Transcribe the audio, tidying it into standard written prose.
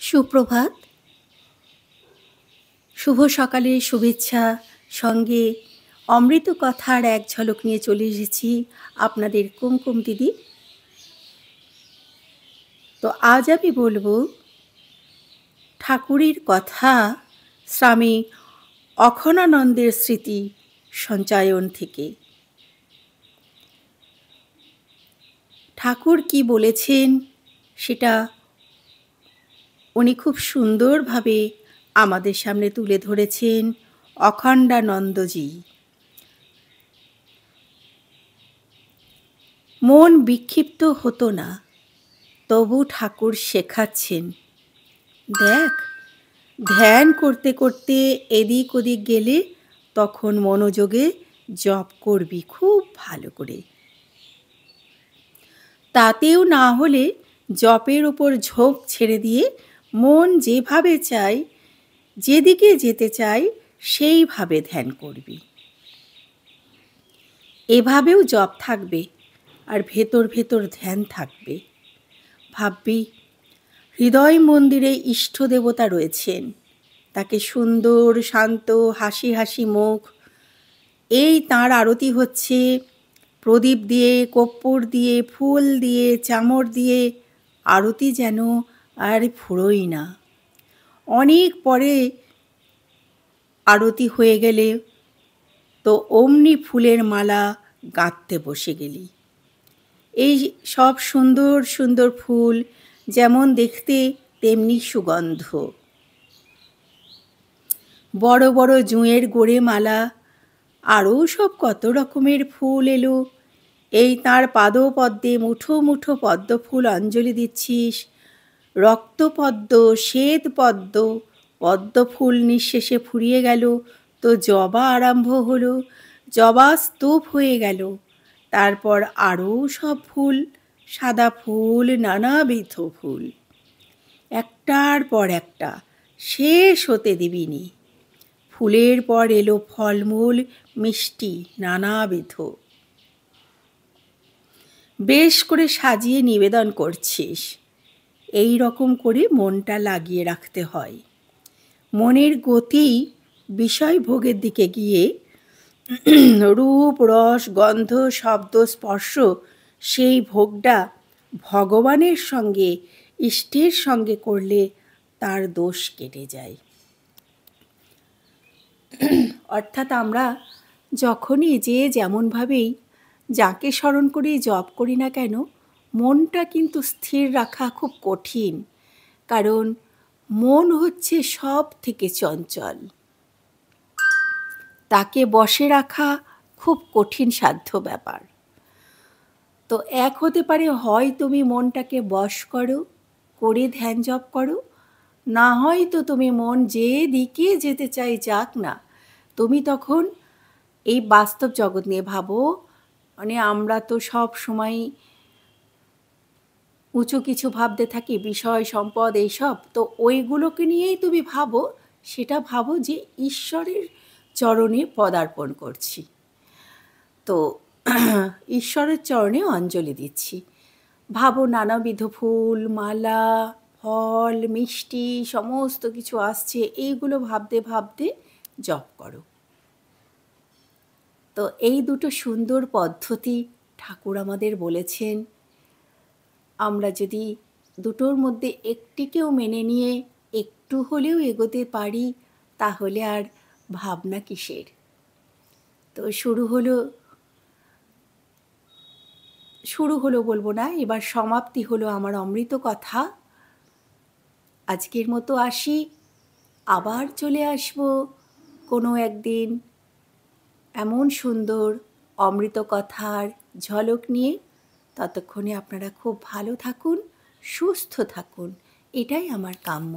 সুপ্রভাত, শুভ সকালের শুভেচ্ছা সঙ্গে অমৃত কথার এক ঝলক নিয়ে চলে এসেছি আপনাদের কুমকুম দিদি। তো আজ আমি বলবো ঠাকুরের কথা, স্বামী অখণ্ডানন্দের স্মৃতি সঞ্চয়ন থেকে। ঠাকুর কি বলেছেন সেটা উনি খুব সুন্দরভাবে আমাদের সামনে তুলে ধরেছেন অখণ্ডানন্দজি। মন বিক্ষিপ্ত হতো না, তবু ঠাকুর শেখাচ্ছেন, দেখ ধ্যান করতে করতে এদিক ওদিক গেলে তখন মনোযোগে জপ করবি খুব ভালো করে। তাতেও না হলে জপের ওপর ঝোঁক ছেড়ে দিয়ে মন যেভাবে চায়, যেদিকে যেতে চায় সেইভাবে ধ্যান করবি। এভাবেও জপ থাকবে আর ভেতর ভেতর ধ্যান থাকবে। ভাববি হৃদয় মন্দিরে ইষ্ট দেবতা রয়েছেন, তাকে সুন্দর শান্ত হাসি হাসি মুখ, এই তাঁর আরতি হচ্ছে প্রদীপ দিয়ে, কর্পূর দিয়ে, ফুল দিয়ে, চামর দিয়ে, আরতি যেন আর ফুরোই না। অনেক পরে আরতি হয়ে গেলে তো অমনি ফুলের মালা গাঁথতে বসে গেলি। এই সব সুন্দর সুন্দর ফুল যেমন দেখতে তেমনি সুগন্ধ। বড় বড় জুঁয়ের গোড়ে মালা, আরও সব কত রকমের ফুল এলো। এই তাঁর পাদপদ্মে মুঠো মুঠো পদ্ম ফুল অঞ্জলি দিচ্ছিস। রক্তপদ্ম, শ্বেত পদ্ম, পদ্ম ফুল নিঃশেষে ফুরিয়ে গেল, তো জবা আরম্ভ হলো, জবা স্তূপ হয়ে গেল। তারপর আরও সব ফুল, সাদা ফুল, নানাবিধ ফুল, একটার পর একটা, শেষ হতে দিবিনি। ফুলের পর এলো ফলমূল, মিষ্টি নানাবিধ। বেশ করে সাজিয়ে নিবেদন করছিস। এই রকম করে মনটা লাগিয়ে রাখতে হয়। মনের গতি বিষয় ভোগের দিকে গিয়ে রূপ, রস, গন্ধ, শব্দ, স্পর্শ, সেই ভোগটা ভগবানের সঙ্গে, ইষ্টের সঙ্গে করলে তার দোষ কেটে যায়। অর্থাৎ আমরা যখনই যে যেমনভাবেই যাকে স্মরণ করি জপ করি না কেন, মনটা কিন্তু স্থির রাখা খুব কঠিন, কারণ মন হচ্ছে সব থেকে চঞ্চল। তাকে বশে রাখা খুব কঠিন সাধ্য ব্যাপার। তো এক হতে পারে, হয় তুমি মনটাকে বশ করো, করে ধ্যান জপ করো, না হয় তো তুমি মন যে দিকে যেতে চাই যাক না, তুমি তখন এই বাস্তব জগৎ নিয়ে ভাবো। মানে আমরা তো সব সময় উঁচু কিছু ভাবতে থাকি, বিষয় সম্পদ এইসব, তো ওইগুলোকে নিয়েই তুমি ভাবো। সেটা ভাবো যে ঈশ্বরের চরণে পদার্পণ করছি, তো ঈশ্বরের চরণে অঞ্জলি দিচ্ছি। ভাবো নানাবিধ ফুল, মালা, ফল, মিষ্টি সমস্ত কিছু আসছে, এইগুলো ভাবতে ভাবতে জপ করো। তো এই দুটো সুন্দর পদ্ধতি ঠাকুর আমাদের বলেছেন। আমরা যদি দুটোর মধ্যে একটিকেও মেনে নিয়ে একটু হলেও এগোতে পারি, তাহলে আর ভাবনা কিসের। তো শুরু হলো বলবো না, এবার সমাপ্তি হলো আমার অমৃত কথা। আজকের মতো আসি, আবার চলে আসবো কোনো একদিন এমন সুন্দর অমৃত কথার ঝলক নিয়ে। ততক্ষণে আপনারা খুব ভালো থাকুন, সুস্থ থাকুন, এটাই আমার কাম্য।